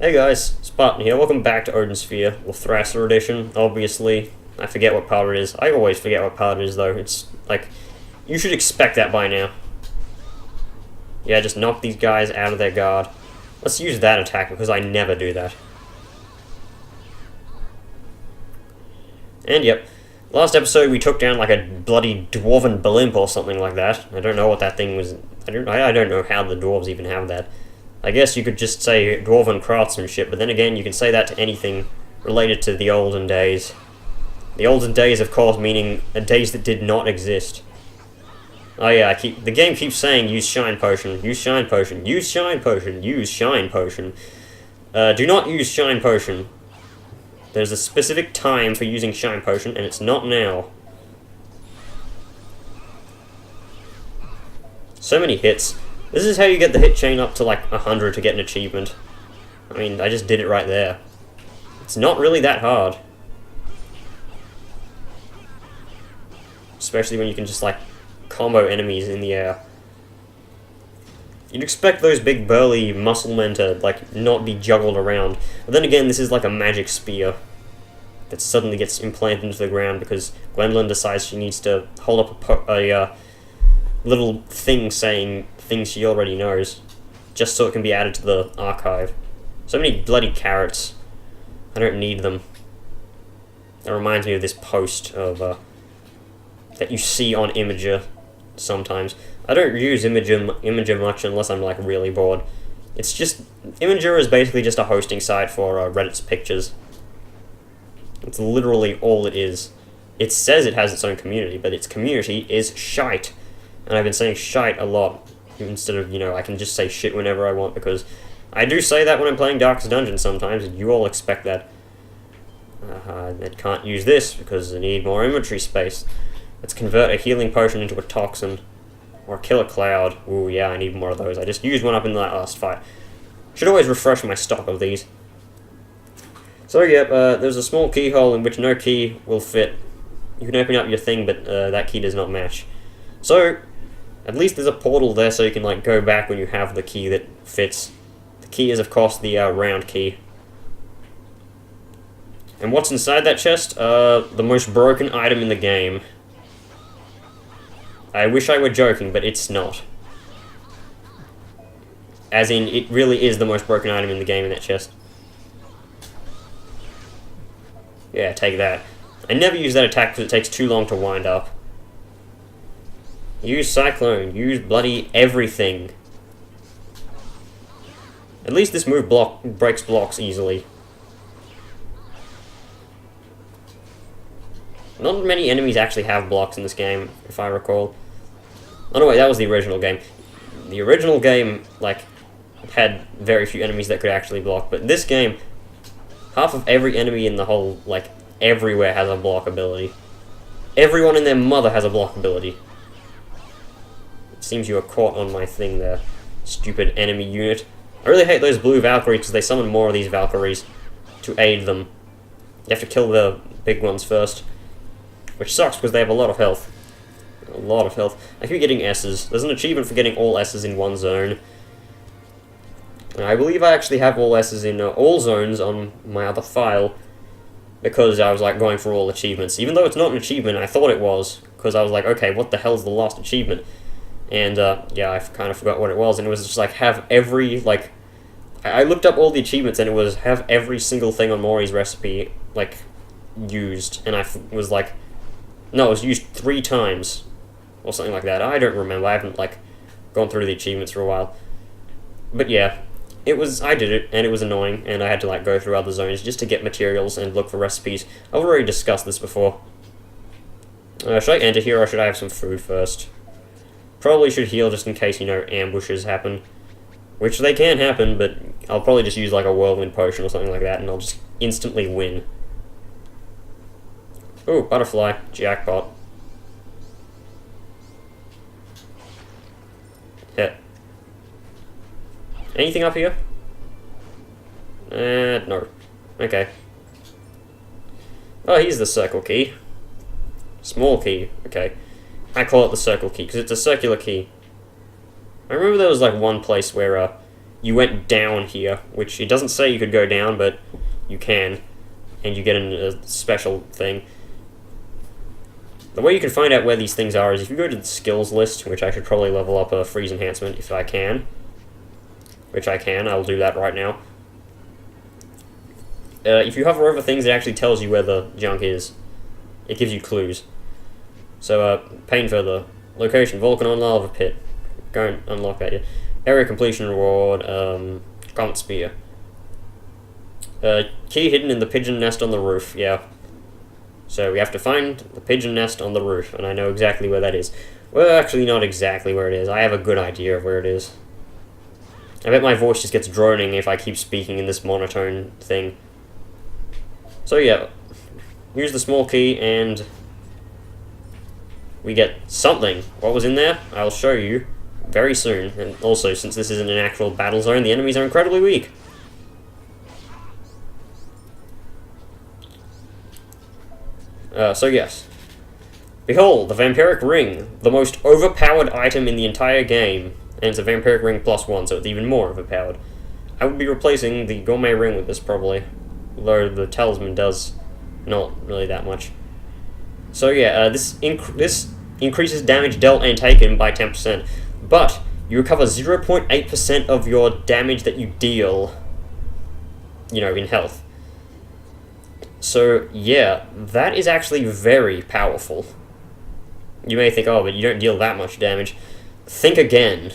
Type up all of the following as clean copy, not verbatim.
Hey guys, Spartan here. Welcome back to Odin Sphere, leifthrasir edition, obviously. I forget what part it is. I always forget what part it is, though. It's like, you should expect that by now. Yeah, just knock these guys out of their guard. Let's use that attack, because I never do that. And yep, last episode we took down like a bloody dwarven blimp or something like that. I don't know what that thing was. I don't know how the dwarves even have that. I guess you could just say dwarven craftsmanship, but then again, you can say that to anything related to the olden days. The olden days, of course, meaning days that did not exist. Oh yeah, the game keeps saying use shine potion, use shine potion, use shine potion, use shine potion. Do not use shine potion. There's a specific time for using shine potion, and it's not now. So many hits. This is how you get the hit chain up to like 100 to get an achievement. I mean, I just did it right there. It's not really that hard. Especially when you can just like combo enemies in the air. You'd expect those big burly muscle men to like not be juggled around. But then again, this is like a magic spear that suddenly gets implanted into the ground because Gwendolyn decides she needs to hold up a little thing saying things she already knows, just so it can be added to the archive. So many bloody carrots. I don't need them. That reminds me of this post of that you see on Imager sometimes. I don't use Imager much unless I'm like really bored. It's just Imager is basically just a hosting site for Reddit's pictures. It's literally all it is. It says it has its own community, but its community is shite. And I've been saying shite a lot. Instead of, I can just say shit whenever I want, because I do say that when I'm playing Darkest Dungeon sometimes, and you all expect that. I can't use this, because I need more inventory space. Let's convert a healing potion into a toxin. Or kill a cloud. Ooh, yeah, I need more of those. I just used one up in that last fight. Should always refresh my stock of these. So, yeah, there's a small keyhole in which no key will fit. You can open up your thing, but that key does not match. So, at least there's a portal there so you can like go back when you have the key that fits. The key is, of course, the round key. And what's inside that chest? The most broken item in the game. I wish I were joking, but it's not. As in, it really is the most broken item in the game in that chest. Yeah, take that. I never use that attack because it takes too long to wind up. Use Cyclone. Use bloody everything. At least this move breaks blocks easily. Not many enemies actually have blocks in this game, if I recall. Oh no, wait, that was the original game. The original game, like, had very few enemies that could actually block, but this game, half of every enemy in the whole, like, everywhere has a block ability. Everyone and their mother has a block ability. Seems you were caught on my thing there, stupid enemy unit. I really hate those blue Valkyries because they summon more of these Valkyries to aid them. You have to kill the big ones first, which sucks because they have a lot of health. A lot of health. I keep getting S's. There's an achievement for getting all S's in one zone. And I believe I actually have all S's in all zones on my other file because I was like going for all achievements. Even though it's not an achievement, I thought it was, because I was like, okay, what the hell's the last achievement? And, yeah, I kind of forgot what it was, and it was just, like, have every, like... I looked up all the achievements, and it was have every single thing on Mori's recipe, like, used. And I was like... No, it was used 3 times. Or something like that. I don't remember. I haven't, like, gone through the achievements for a while. But, yeah. I did it, and it was annoying, and I had to, like, go through other zones just to get materials and look for recipes. I've already discussed this before. Should I enter here, or should I have some food first? Probably should heal just in case, ambushes happen. Which they can happen, but I'll probably just use like a whirlwind potion or something like that, and I'll just instantly win. Ooh, butterfly. Jackpot. Hit. Anything up here? No. Okay. Oh, here's the circle key. Small key. Okay. I call it the circle key, because it's a circular key. I remember there was like one place where you went down here, which it doesn't say you could go down, but you can, and you get a special thing. The way you can find out where these things are is if you go to the skills list, which I should probably level up a freeze enhancement if I can. Which I can, I'll do that right now. If you hover over things, it actually tells you where the junk is. It gives you clues. So, pain for the location, Vulcan on lava pit. Go and unlock that, yeah. Area completion reward, Comet Spear. Key hidden in the pigeon nest on the roof, yeah. So we have to find the pigeon nest on the roof, and I know exactly where that is. Well, actually not exactly where it is. I have a good idea of where it is. I bet my voice just gets droning if I keep speaking in this monotone thing. So yeah, here's the small key, and we get something. What was in there? I'll show you very soon. And also, since this isn't an actual battle zone, the enemies are incredibly weak. So yes. Behold, the Vampiric Ring, the most overpowered item in the entire game. And it's a Vampiric Ring +1, so it's even more overpowered. I would be replacing the Gourmet Ring with this, probably. Although the Talisman does not really that much. So yeah, this increases damage dealt and taken by 10%. But you recover 0.8% of your damage that you deal, you know, in health. So, yeah, that is actually very powerful. You may think, oh, but you don't deal that much damage. Think again.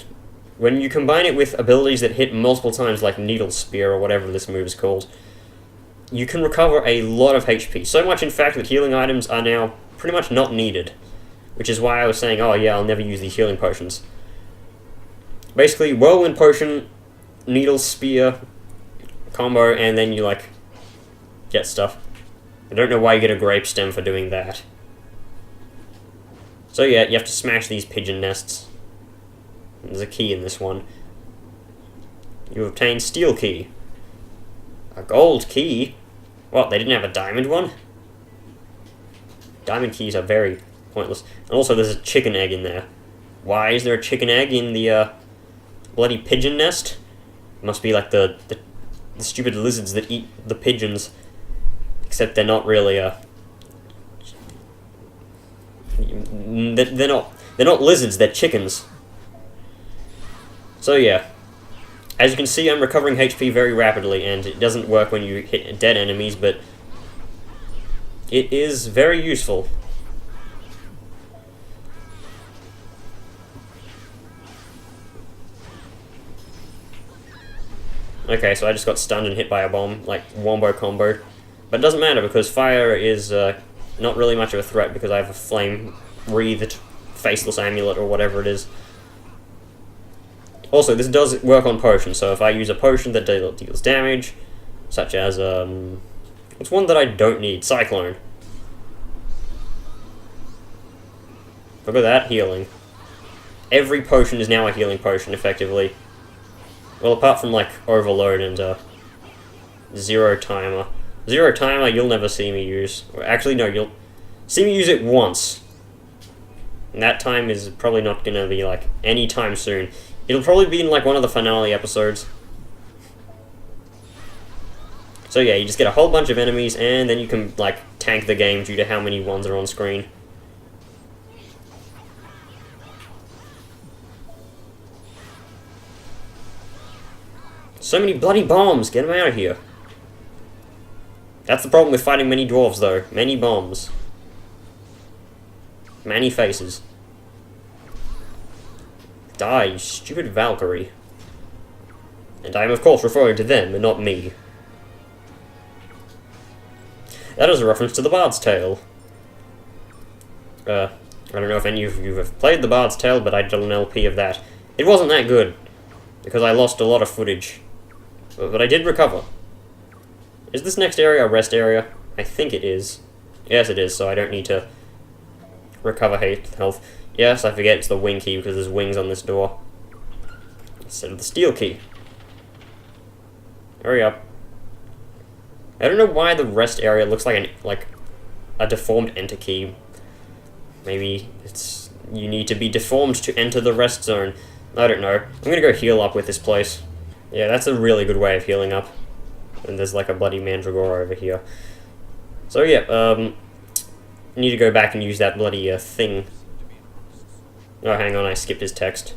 When you combine it with abilities that hit multiple times, like Needle Spear or whatever this move is called, you can recover a lot of HP. So much, in fact, that healing items are now pretty much not needed. Which is why I was saying, oh yeah, I'll never use these healing potions. Basically, Whirlwind Potion, Needle Spear, combo, and then you, like, get stuff. I don't know why you get a grape stem for doing that. So yeah, you have to smash these pigeon nests. There's a key in this one. You obtain Steel Key. A gold key? What, they didn't have a diamond one? Diamond keys are very pointless. And also there's a chicken egg in there. Why is there a chicken egg in the bloody pigeon nest? It must be like the stupid lizards that eat the pigeons. Except they're not really they're not lizards, they're chickens. So yeah, as you can see, I'm recovering HP very rapidly, and it doesn't work when you hit dead enemies, but it is very useful. Okay, so I just got stunned and hit by a bomb, like wombo combo. But it doesn't matter, because fire is not really much of a threat, because I have a flame-wreathed faceless amulet, or whatever it is. Also, this does work on potions, so if I use a potion that deals damage, such as, what's one that I don't need? Cyclone. Look at that, healing. Every potion is now a healing potion, effectively. Well, apart from, like, Overload and, Zero Timer. Zero Timer, you'll never see me use. Or actually, no, you'll see me use it once. And that time is probably not gonna be, like, anytime soon. It'll probably be in, like, one of the finale episodes. So yeah, you just get a whole bunch of enemies, and then you can, like, tank the game due to how many ones are on screen. So many bloody bombs! Get them out of here. That's the problem with fighting many dwarves, though. Many bombs. Many faces. Die, you stupid Valkyrie. And I am, of course, referring to them, and not me. That is a reference to the Bard's Tale. I don't know if any of you have played the Bard's Tale, but I did an LP of that. It wasn't that good, because I lost a lot of footage. But I did recover. Is this next area a rest area? I think it is. Yes, it is, so I don't need to recover health. Yes, I forget it's the wing key because there's wings on this door. Instead of the steel key. Hurry up. I don't know why the rest area looks like a deformed enter key. Maybe it's you need to be deformed to enter the rest zone. I don't know. I'm gonna go heal up with this place. Yeah, that's a really good way of healing up. And there's like a bloody mandragora over here. So yeah, need to go back and use that bloody thing. Oh, hang on, I skipped his text.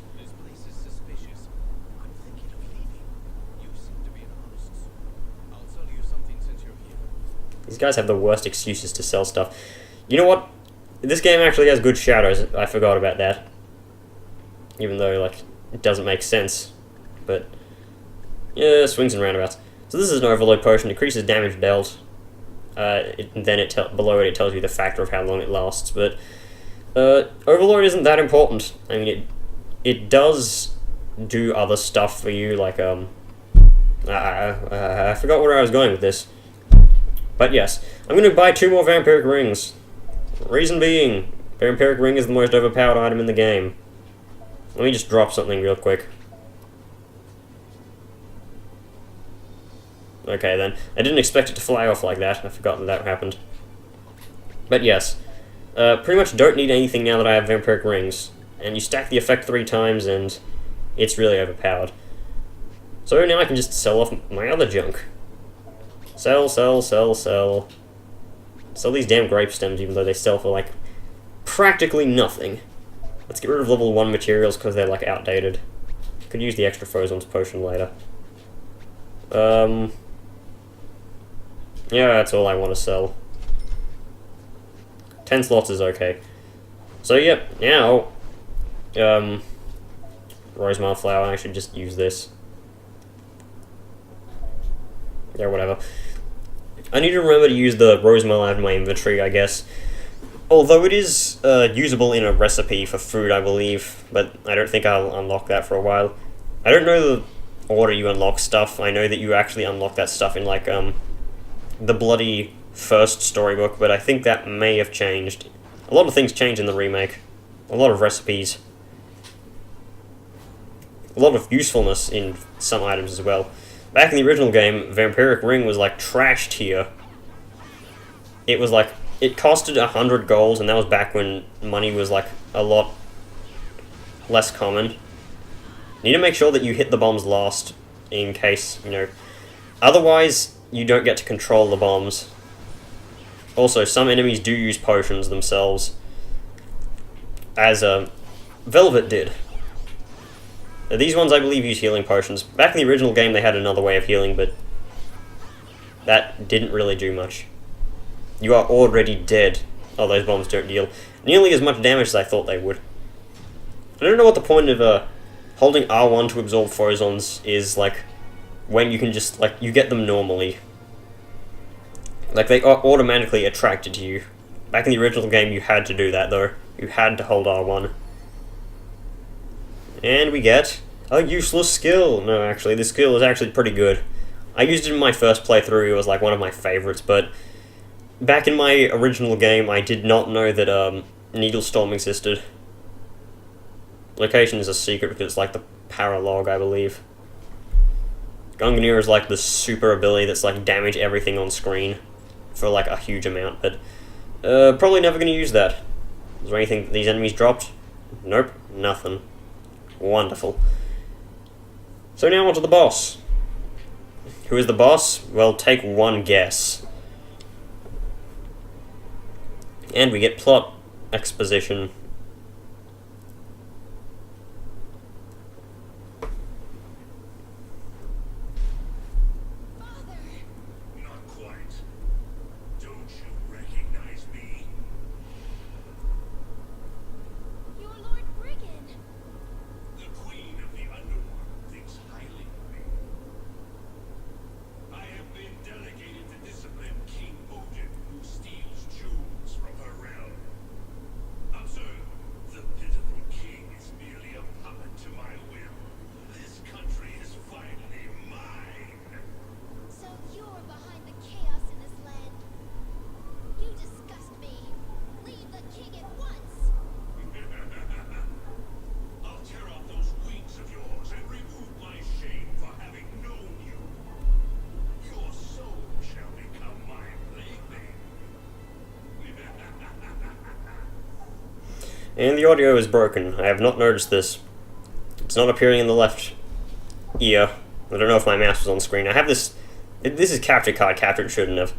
These guys have the worst excuses to sell stuff. You know what? This game actually has good shadows. I forgot about that. Even though, like, it doesn't make sense. But, yeah, swings and roundabouts. So this is an overload potion. Decreases damage dealt. Then below it tells you the factor of how long it lasts. But overload isn't that important. I mean, it does do other stuff for you, like, I forgot where I was going with this. But yes, I'm going to buy 2 more vampiric rings. Reason being, vampiric ring is the most overpowered item in the game. Let me just drop something real quick. Okay then, I didn't expect it to fly off like that. I forgot that happened. But yes, pretty much don't need anything now that I have vampiric rings. And you stack the effect 3 times and it's really overpowered. So now I can just sell off my other junk. Sell, sell, sell, sell. Sell these damn grape stems, even though they sell for, like, practically nothing. Let's get rid of level 1 materials, because they're, like, outdated. Could use the extra Fozon's potion later. Yeah, that's all I want to sell. 10 slots is okay. So, yep, now... Rosemary flower, I should just use this. Yeah, whatever. I need to remember to use the rosemel out of my inventory, I guess. Although it is usable in a recipe for food, I believe, but I don't think I'll unlock that for a while. I don't know the order you unlock stuff. I know that you actually unlock that stuff in, like, the bloody first storybook, but I think that may have changed. A lot of things change in the remake. A lot of recipes. A lot of usefulness in some items as well. Back in the original game, Vampiric Ring was, like, trashed here. It was, like, it costed 100 gold, and that was back when money was, like, a lot less common. You need to make sure that you hit the bombs last, in case, you know... Otherwise, you don't get to control the bombs. Also, some enemies do use potions themselves. As, Velvet did. These ones, I believe, use healing potions. Back in the original game, they had another way of healing, but that didn't really do much. You are already dead. Oh, those bombs don't deal nearly as much damage as I thought they would. I don't know what the point of holding R1 to absorb Fozons is, like, when you can just, like, you get them normally. Like, they are automatically attracted to you. Back in the original game, you had to do that, though. You had to hold R1. And we get a useless skill. No, actually, this skill is actually pretty good. I used it in my first playthrough. It was like one of my favorites, but back in my original game, I did not know that Needle Storm existed. Location is a secret because it's like the paralog, I believe. Gungnir is like the super ability that's like damage everything on screen for like a huge amount, but probably never going to use that. Is there anything that these enemies dropped? Nope, nothing. Wonderful. So now on to the boss. Who is the boss? Well, take one guess. And we get plot exposition. Father! Not quite. Don't you recognize me? You're Lord Brigand. The Queen of the Underworld thinks highly of me. I have been delegated to discipline King Odin, who steals jewels from her realm. Observe, the pitiful king is merely a puppet to my will. This country is finally mine. So you're behind the chaos in this land. You disgust me. Leave the king at once. I'll tear off those wings of yours and remove my shame for having known you. Your soul shall become my plaything. And the audio is broken. I have not noticed this. It's not appearing in the left ear. I don't know if my mouse was on screen. I have this... This is capture card capture, it shouldn't have.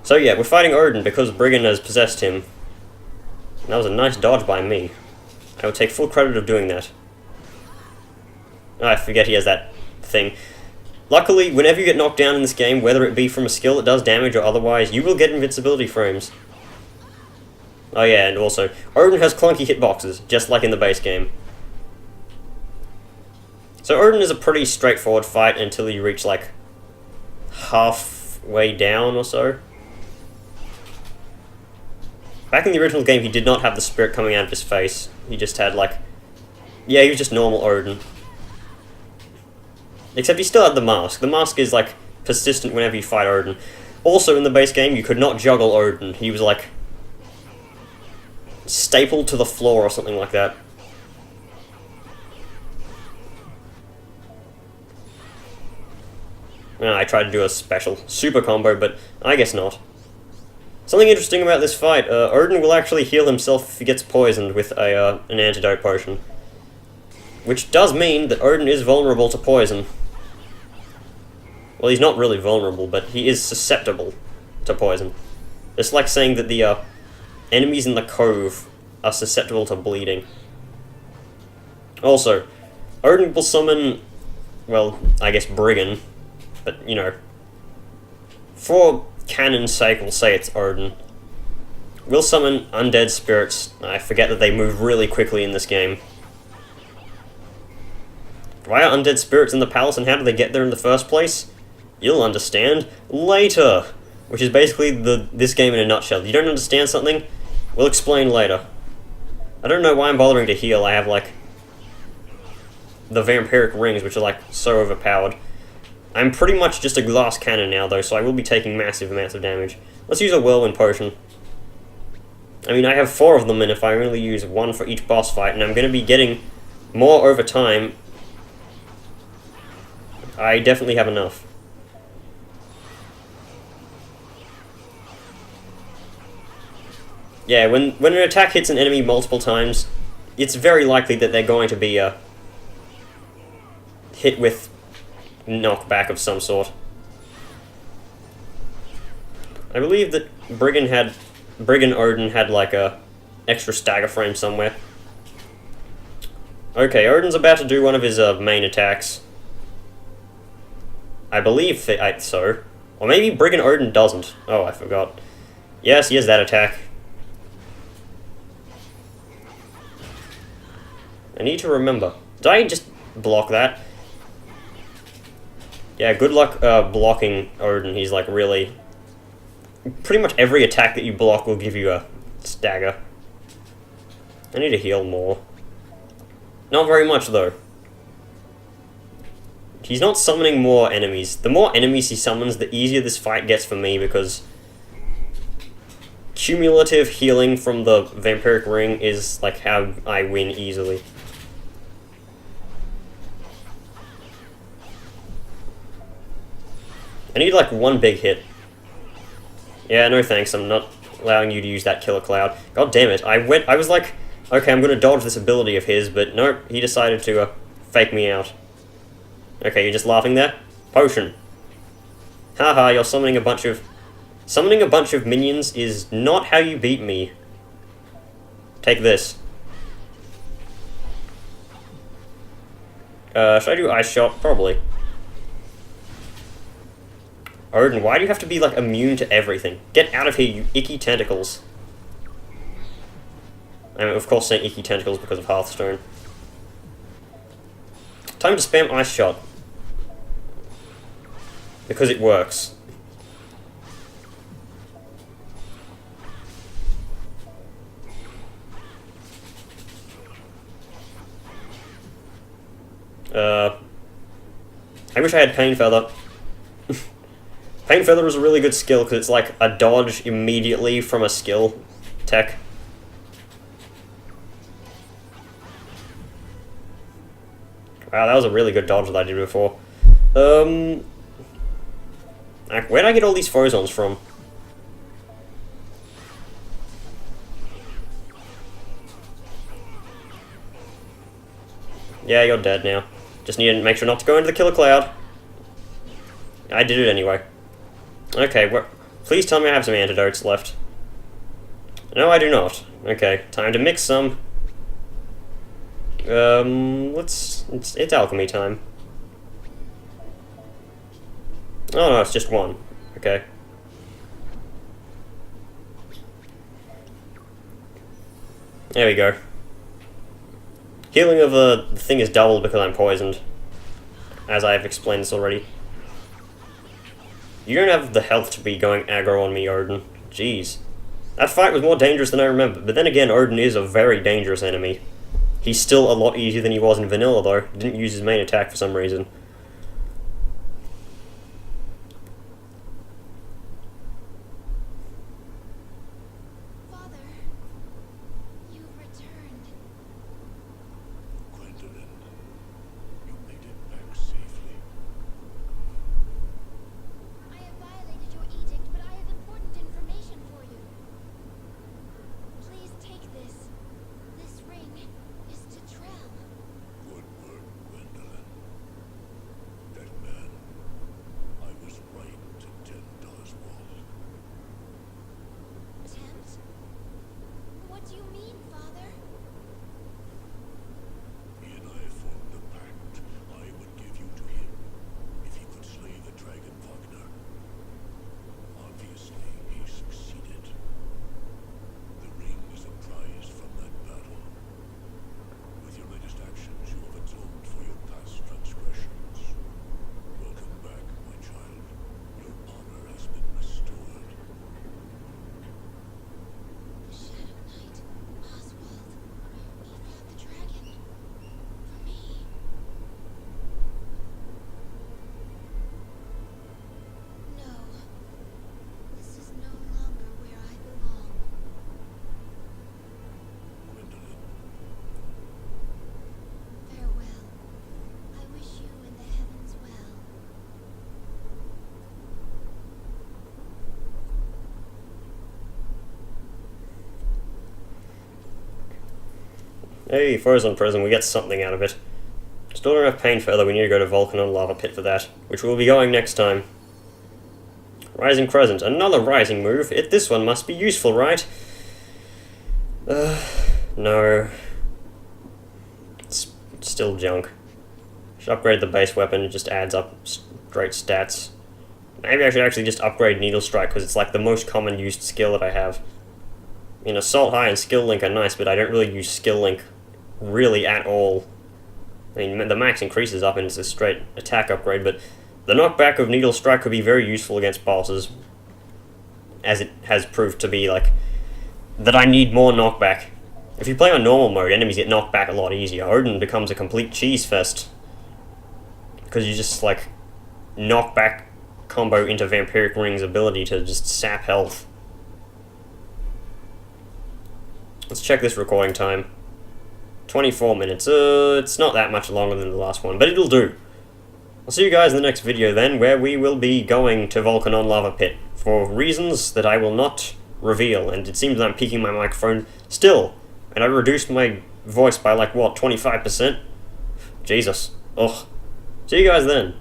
So yeah, we're fighting Odin because Brigand has possessed him. And that was a nice dodge by me. I will take full credit of doing that. Oh, I forget he has that thing. Luckily, whenever you get knocked down in this game, whether it be from a skill that does damage or otherwise, you will get invincibility frames. Oh yeah, and also, Odin has clunky hitboxes, just like in the base game. So Odin is a pretty straightforward fight until you reach, like, halfway down or so. Back in the original game, he did not have the spirit coming out of his face. He just had, like... Yeah, he was just normal Odin. Except he still had the mask. The mask is, like, persistent whenever you fight Odin. Also, in the base game, you could not juggle Odin. He was, like, stapled to the floor or something like that. I tried to do a special super combo, but I guess not. Something interesting about this fight, Odin will actually heal himself if he gets poisoned with an antidote potion. Which does mean that Odin is vulnerable to poison. Well, he's not really vulnerable, but he is susceptible to poison. It's like saying that the enemies in the cove are susceptible to bleeding. Also, Odin will summon, well, I guess Brigand, but, you know, for canon's sake, we'll say it's Odin. We'll summon undead spirits. I forget that they move really quickly in this game. Why are undead spirits in the palace and how did they get there in the first place? You'll understand later. Which is basically this game in a nutshell. You don't understand something? We'll explain later. I don't know why I'm bothering to heal. I have, like, the vampiric rings, which are, like, so overpowered. I'm pretty much just a glass cannon now, though, so I will be taking massive amounts of damage. Let's use a whirlwind potion. I mean, I have 4 of them, and if I only use 1 for each boss fight, and I'm going to be getting more over time, I definitely have enough. Yeah, when an attack hits an enemy multiple times, it's very likely that they're going to be hit with knockback of some sort. I believe that Brigand Odin had like a extra stagger frame somewhere. Okay, Odin's about to do one of his main attacks. I believe so. Or maybe Brigand Odin doesn't. Oh, I forgot. Yes, he has that attack. I need to remember. Did I just block that? Yeah, good luck blocking Odin. He's like really... Pretty much every attack that you block will give you a stagger. I need to heal more. Not very much, though. He's not summoning more enemies. The more enemies he summons, the easier this fight gets for me, because cumulative healing from the vampiric ring is like how I win easily. I need like one big hit. Yeah, no thanks, I'm not allowing you to use that killer cloud. God damn it, I was like, okay, I'm gonna dodge this ability of his, but nope, he decided to fake me out. Okay, you're just laughing there? Potion. Haha, you're summoning a bunch of... Summoning a bunch of minions is not how you beat me. Take this. Should I do Ice Shot? Probably. Odin, why do you have to be, like, immune to everything? Get out of here, you icky tentacles. I'm, of course, saying icky tentacles because of Hearthstone. Time to spam Ice Shot. Because it works. I wish I had Pain Feather. Pain Feather is a really good skill because it's like a dodge immediately from a skill tech. Wow, that was a really good dodge that I did before. Where did I get all these phozons from? Yeah, you're dead now. Just need to make sure not to go into the killer cloud. I did it anyway. Okay, please tell me I have some antidotes left. No, I do not. Okay, time to mix some. It's alchemy time. Oh no, it's just one. Okay. There we go. Healing of the thing is doubled because I'm poisoned. As I have explained this already. You don't have the health to be going aggro on me, Odin. Jeez. That fight was more dangerous than I remember, but then again, Odin is a very dangerous enemy. He's still a lot easier than he was in vanilla, though. He didn't use his main attack for some reason. Father, you've returned. Gwendolyn, you made it back safely. I have violated your edict, but I have important information for you. Please take this. This ring is to Trell. Good work, Gwendolyn. That man, I was right to tempt Oswald. Tempt? What do you mean, Father? He and I formed a pact. I would give you to him if he could slay the dragon Wagner. Obviously, he succeeded. The ring is a prize from that battle. With your latest actions, you have atoned for your past transgressions. Welcome back, my child. Your honor has been restored. Shadow Knight, Oswald, he fought the dragon. For me. No. This is no longer where I belong. Gwendolyn, Farewell. I wish you and the heavens well. Hey, Frozen Prison, we get something out of it. Still don't have pain further, we need to go to Volcanon Lava Pit for that, which we'll be going next time. Rising Crescent, another rising move. This one must be useful, right? No. It's still junk. Should upgrade the base weapon, it just adds up straight stats. Maybe I should actually just upgrade Needle Strike, because it's like the most common used skill that I have. I mean, Assault High and Skill Link are nice, but I don't really use Skill Link really at all. I mean, the max increases up and it's a straight attack upgrade, but the knockback of Needle Strike could be very useful against bosses, as it has proved to be, like, that I need more knockback. If you play on normal mode, enemies get knocked back a lot easier. Odin becomes a complete cheese fest, because you just, like, knock back combo into Vampiric Ring's ability to just sap health. Let's check this recording time. 24 minutes. It's not that much longer than the last one, but it'll do. I'll see you guys in the next video then, where we will be going to Volcanon Lava Pit, for reasons that I will not reveal, and it seems that I'm peaking my microphone still, and I reduced my voice by like, what, 25%? Jesus. Ugh. See you guys then.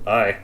Bye.